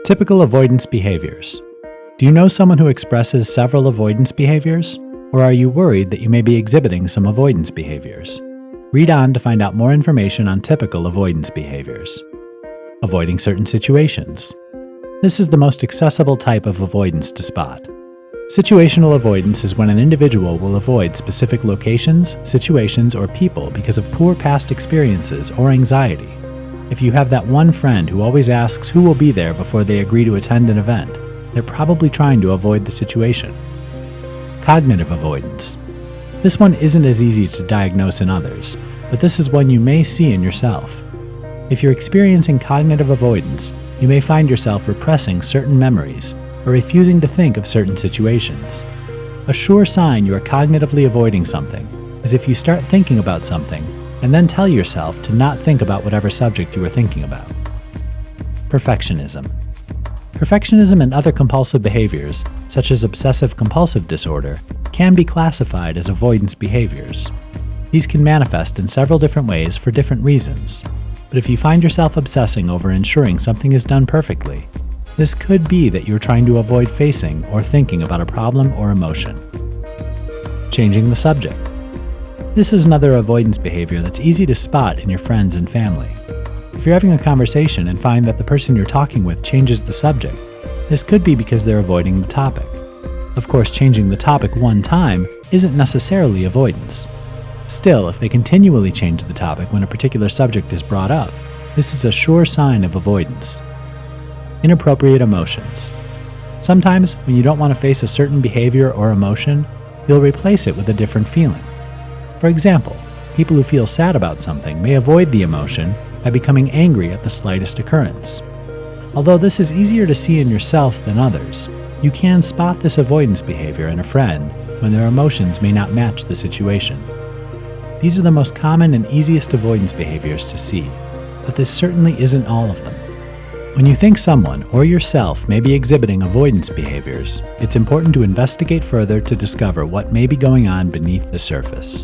Typical avoidance behaviors. Do you know someone who expresses several avoidance behaviors? Or are you worried that you may be exhibiting some avoidance behaviors? Read on to find out more information on typical avoidance behaviors. Avoiding certain situations. This is the most accessible type of avoidance to spot. Situational avoidance is when an individual will avoid specific locations, situations, or people because of poor past experiences or anxiety. If you have that one friend who always asks who will be there before they agree to attend an event, they're probably trying to avoid the situation. Cognitive avoidance. This one isn't as easy to diagnose in others, but this is one you may see in yourself. If you're experiencing cognitive avoidance, you may find yourself repressing certain memories or refusing to think of certain situations. A sure sign you are cognitively avoiding something is if you start thinking about something and then tell yourself to not think about whatever subject you are thinking about. Perfectionism. Perfectionism and other compulsive behaviors, such as obsessive-compulsive disorder, can be classified as avoidance behaviors. These can manifest in several different ways for different reasons, but if you find yourself obsessing over ensuring something is done perfectly, this could be that you're trying to avoid facing or thinking about a problem or emotion. Changing the subject. This is another avoidance behavior that's easy to spot in your friends and family. If you're having a conversation and find that the person you're talking with changes the subject, this could be because they're avoiding the topic. Of course, changing the topic one time isn't necessarily avoidance. Still, if they continually change the topic when a particular subject is brought up, this is a sure sign of avoidance. Inappropriate emotions. Sometimes, when you don't want to face a certain behavior or emotion, you'll replace it with a different feeling. For example, people who feel sad about something may avoid the emotion by becoming angry at the slightest occurrence. Although this is easier to see in yourself than others, you can spot this avoidance behavior in a friend when their emotions may not match the situation. These are the most common and easiest avoidance behaviors to see, but this certainly isn't all of them. When you think someone or yourself may be exhibiting avoidance behaviors, it's important to investigate further to discover what may be going on beneath the surface.